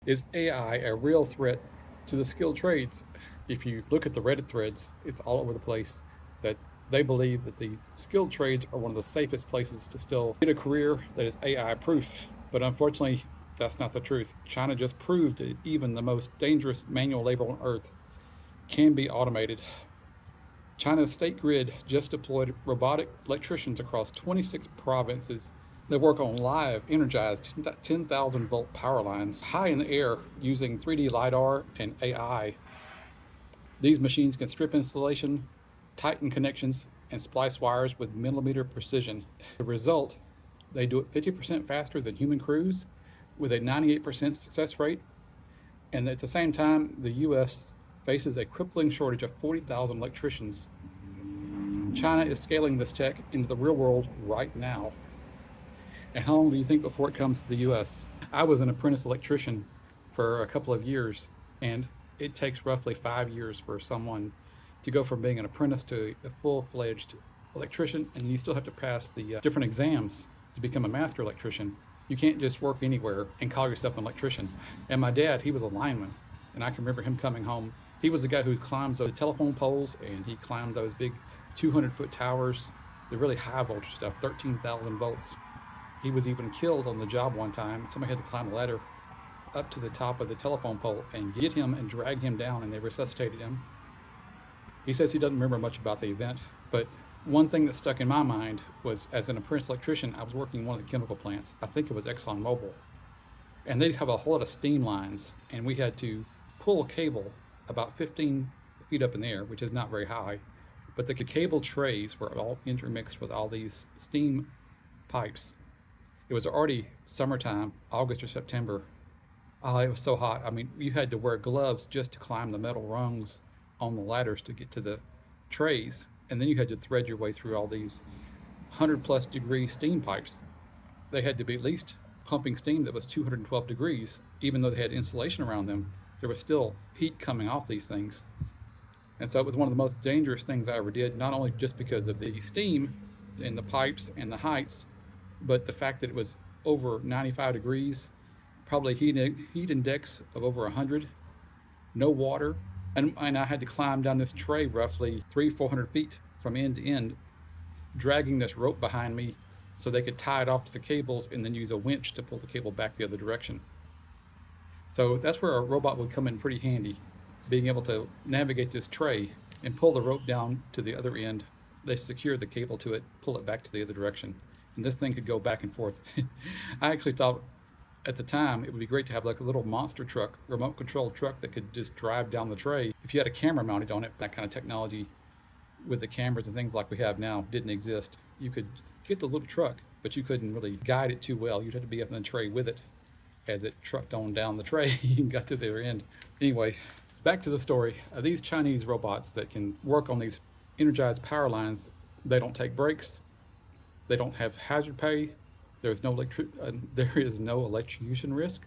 Is AI a real threat to the skilled trades? If you look at the Reddit threads, it's all over the place that they believe that the skilled trades are one of the safest places to still get a career that is AI proof. But unfortunately, that's not the truth. China just proved that even the most dangerous manual labor on earth can be automated. China's state grid just deployed robotic electricians across 26 provinces. They work on live, energized 10,000 volt power lines high in the air using 3D Lidar and AI. These machines can strip insulation, tighten connections, and splice wires with millimeter precision. The result, they do it 50% faster than human crews with a 98% success rate. And at the same time, the US faces a crippling shortage of 40,000 electricians. China is scaling this tech into the real world right now. And how long do you think before it comes to the US? I was an apprentice electrician for a couple of years, and it takes roughly 5 years for someone to go from being an apprentice to a full-fledged electrician, and you still have to pass the different exams to become a master electrician. You can't just work anywhere and call yourself an electrician. And my dad, he was a lineman, and I can remember him coming home. He was the guy who climbs the telephone poles, and he climbed those big 200-foot towers, the really high voltage stuff, 13,000 volts. He was even killed on the job one time. Somebody had to climb a ladder up to the top of the telephone pole and get him and drag him down, and they resuscitated him. He says he doesn't remember much about the event, but one thing that stuck in my mind was, as an apprentice electrician, I was working in one of the chemical plants. I think it was ExxonMobil, and they'd have a whole lot of steam lines, and we had to pull a cable about 15 feet up in the air, which is not very high, but the cable trays were all intermixed with all these steam pipes. It was already summertime, August or September. Oh, it was so hot. I mean, you had to wear gloves just to climb the metal rungs on the ladders to get to the trays, and then you had to thread your way through all these 100+ degree steam pipes. They had to be at least pumping steam that was 212 degrees, even though they had insulation around them. There was still heat coming off these things. And so it was one of the most dangerous things I ever did, not only just because of the steam and the pipes and the heights, but the fact that it was over 95 degrees, probably heat index of over 100, no water, and I had to climb down this tray roughly 400 feet from end to end, dragging this rope behind me so they could tie it off to the cables and then use a winch to pull the cable back the other direction. So that's where a robot would come in pretty handy, being able to navigate this tray and pull the rope down to the other end. They secure the cable to it, pull it back to the other direction, and this thing could go back and forth. I actually thought at the time it would be great to have like a little monster truck, remote controlled truck that could just drive down the tray. If you had a camera mounted on it, that kind of technology with the cameras and things like we have now didn't exist. You could get the little truck, but you couldn't really guide it too well. You'd have to be up in the tray with it as it trucked on down the tray and got to the other end. Anyway, back to the story. These Chinese robots that can work on these energized power lines, they don't take breaks, they don't have hazard pay, there is no electrocution risk.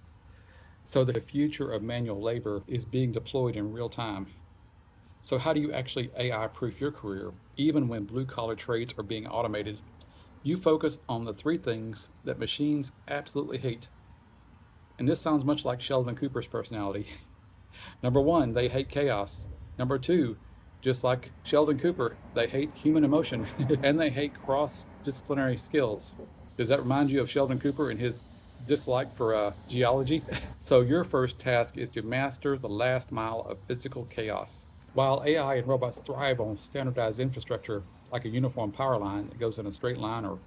So the future of manual labor is being deployed in real time. So how do you actually AI proof your career, even when blue collar trades are being automated? You focus on the three things that machines absolutely hate. And this sounds much like Sheldon Cooper's personality. Number one, they hate chaos. Number two, just like Sheldon Cooper, they hate human emotion and they hate cross-disciplinary skills. Does that remind you of Sheldon Cooper and his dislike for geology? So your first task is to master the last mile of physical chaos. While AI and robots thrive on standardized infrastructure like a uniform power line that goes in a straight line or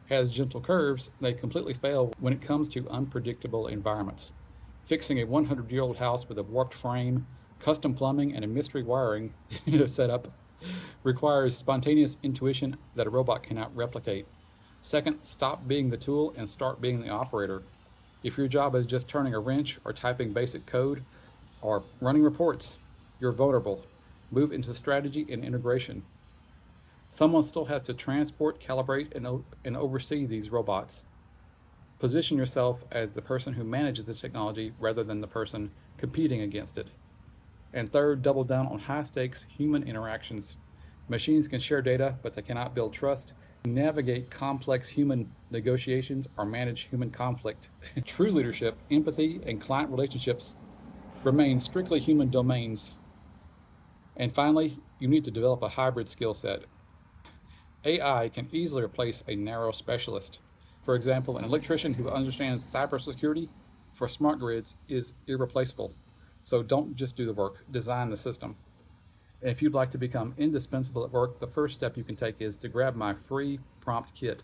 has gentle curves, they completely fail when it comes to unpredictable environments. Fixing a 100-year-old house with a warped frame, custom plumbing, and a mystery wiring setup requires spontaneous intuition that a robot cannot replicate. Second, stop being the tool and start being the operator. If your job is just turning a wrench or typing basic code or running reports, you're vulnerable. Move into strategy and integration. Someone still has to transport, calibrate, and oversee these robots. Position yourself as the person who manages the technology rather than the person competing against it. And third, double down on high-stakes human interactions. Machines can share data, but they cannot build trust. navigate complex human negotiations, or manage human conflict. True leadership, empathy, and client relationships remain strictly human domains. And finally, you need to develop a hybrid skill set. AI can easily replace a narrow specialist. For example, an electrician who understands cybersecurity for smart grids is irreplaceable. So don't just do the work, design the system. And if you'd like to become indispensable at work, the first step you can take is to grab my free prompt kit.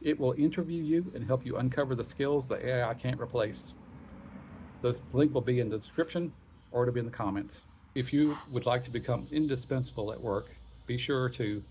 It will interview you and help you uncover the skills that AI can't replace. The link will be in the description or it'll be in the comments. If you would like to become indispensable at work, be sure to